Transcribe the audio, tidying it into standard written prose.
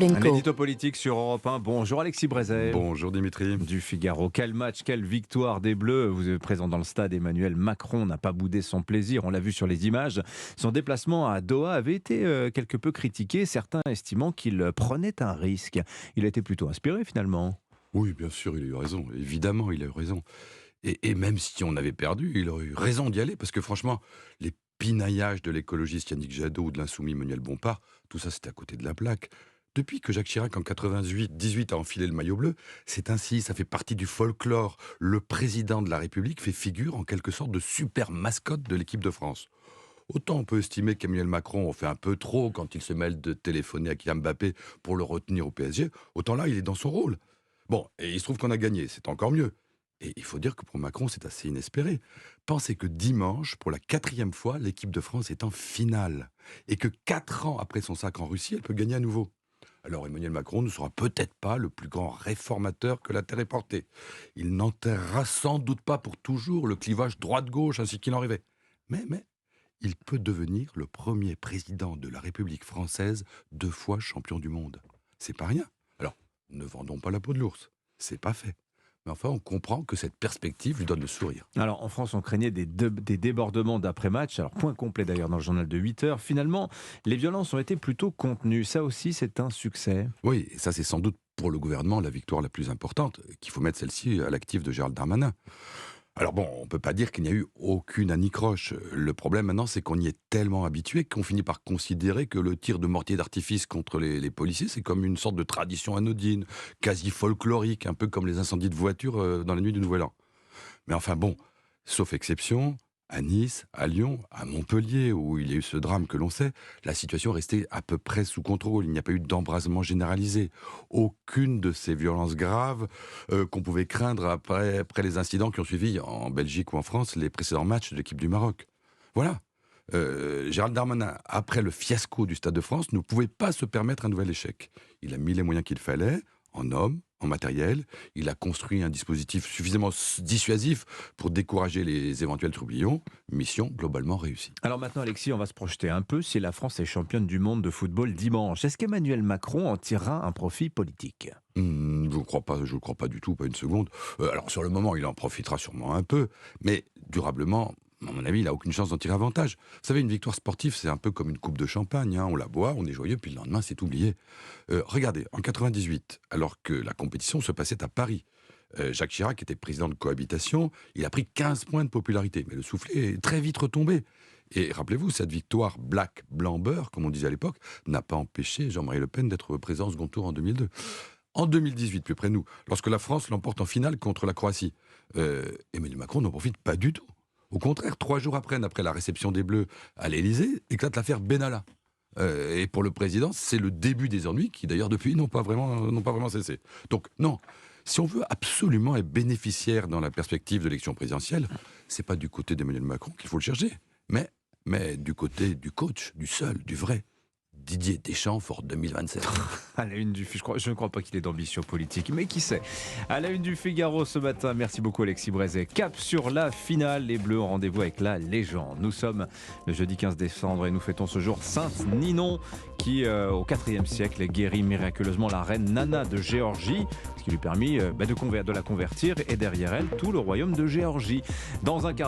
Un édito politique sur Europe 1. Bonjour Alexis Brézet. Bonjour Dimitri. Du Figaro. Quel match, quelle victoire des Bleus. Vous êtes présent dans le stade. Emmanuel Macron n'a pas boudé son plaisir. On l'a vu sur les images. Son déplacement à Doha avait été quelque peu critiqué. Certains estimant qu'il prenait un risque. Il a été plutôt inspiré finalement. Oui, bien sûr, il a eu raison. Évidemment, il a eu raison. Et même si on avait perdu, il aurait eu raison d'y aller. Parce que franchement, les pinaillages de l'écologiste Yannick Jadot ou de l'insoumis Manuel Bompard, tout ça, c'était à côté de la plaque. Depuis que Jacques Chirac, en 98 a enfilé le maillot bleu, c'est ainsi, ça fait partie du folklore. Le président de la République fait figure, en quelque sorte, de super mascotte de l'équipe de France. Autant on peut estimer qu'Emmanuel Macron en fait un peu trop quand il se mêle de téléphoner à Kylian Mbappé pour le retenir au PSG, autant là, il est dans son rôle. Bon, et il se trouve qu'on a gagné, c'est encore mieux. Et il faut dire que pour Macron, c'est assez inespéré. Pensez que dimanche, pour la 4e fois, l'équipe de France est en finale. Et que 4 ans après son sacre en Russie, elle peut gagner à nouveau. Alors Emmanuel Macron ne sera peut-être pas le plus grand réformateur que la Terre ait porté. Il n'enterrera sans doute pas pour toujours le clivage droite-gauche ainsi qu'il en rêvait. Mais, il peut devenir le premier président de la République française 2 fois champion du monde. C'est pas rien. Alors, ne vendons pas la peau de l'ours. C'est pas fait. Mais enfin, on comprend que cette perspective lui donne le sourire. Alors en France, on craignait des débordements d'après-match. Alors point complet d'ailleurs dans le journal de 8 heures. Finalement, les violences ont été plutôt contenues. Ça aussi, c'est un succès. Oui, et ça c'est sans doute pour le gouvernement la victoire la plus importante, qu'il faut mettre celle-ci à l'actif de Gérald Darmanin. Alors bon, on ne peut pas dire qu'il n'y a eu aucune anicroche. Le problème maintenant, c'est qu'on y est tellement habitué qu'on finit par considérer que le tir de mortier d'artifice contre les policiers, c'est comme une sorte de tradition anodine, quasi folklorique, un peu comme les incendies de voitures dans la nuit du Nouvel An. Mais enfin bon, sauf exception, à Nice, à Lyon, à Montpellier, où il y a eu ce drame que l'on sait, la situation est restée à peu près sous contrôle. Il n'y a pas eu d'embrasement généralisé. Aucune de ces violences graves qu'on pouvait craindre après les incidents qui ont suivi en Belgique ou en France les précédents matchs de l'équipe du Maroc. Voilà. Gérald Darmanin, après le fiasco du Stade de France, ne pouvait pas se permettre un nouvel échec. Il a mis les moyens qu'il fallait, en hommes, en matériel. Il a construit un dispositif suffisamment dissuasif pour décourager les éventuels troublions. Mission globalement réussie. Alors maintenant, Alexis, on va se projeter un peu. Si la France est championne du monde de football dimanche, est-ce qu'Emmanuel Macron en tirera un profit politique ? Je ne crois pas du tout, pas une seconde. Alors sur le moment, il en profitera sûrement un peu, mais durablement, à mon avis, il n'a aucune chance d'en tirer avantage. Vous savez, une victoire sportive, c'est un peu comme une coupe de champagne. On la boit, on est joyeux, puis le lendemain, c'est oublié. Regardez, en 98, alors que la compétition se passait à Paris, Jacques Chirac était président de cohabitation, il a pris 15 points de popularité, mais le soufflet est très vite retombé. Et rappelez-vous, cette victoire black, blanc, beurre, comme on disait à l'époque, n'a pas empêché Jean-Marie Le Pen d'être président au second tour en 2002. En 2018, plus près de nous, lorsque la France l'emporte en finale contre la Croatie, Emmanuel Macron n'en profite pas du tout. Au contraire, 3 jours après la réception des Bleus à l'Élysée, éclate l'affaire Benalla. Et pour le président, c'est le début des ennuis qui, d'ailleurs, depuis, n'ont pas vraiment cessé. Donc, non, si on veut absolument être bénéficiaire dans la perspective de l'élection présidentielle, c'est pas du côté d'Emmanuel Macron qu'il faut le chercher, mais du côté du coach, du seul, du vrai. Didier Deschamps, fort 2027. À la une je ne crois pas qu'il ait d'ambition politique, mais qui sait. À la une du Figaro ce matin, merci beaucoup Alexis Brézet. Cap sur la finale, les Bleus ont rendez-vous avec la légende. Nous sommes le jeudi 15 décembre et nous fêtons ce jour Sainte Ninon qui, au IVe siècle, guérit miraculeusement la reine Nana de Géorgie, ce qui lui permit de la convertir et derrière elle tout le royaume de Géorgie. Dans un quart d'heure,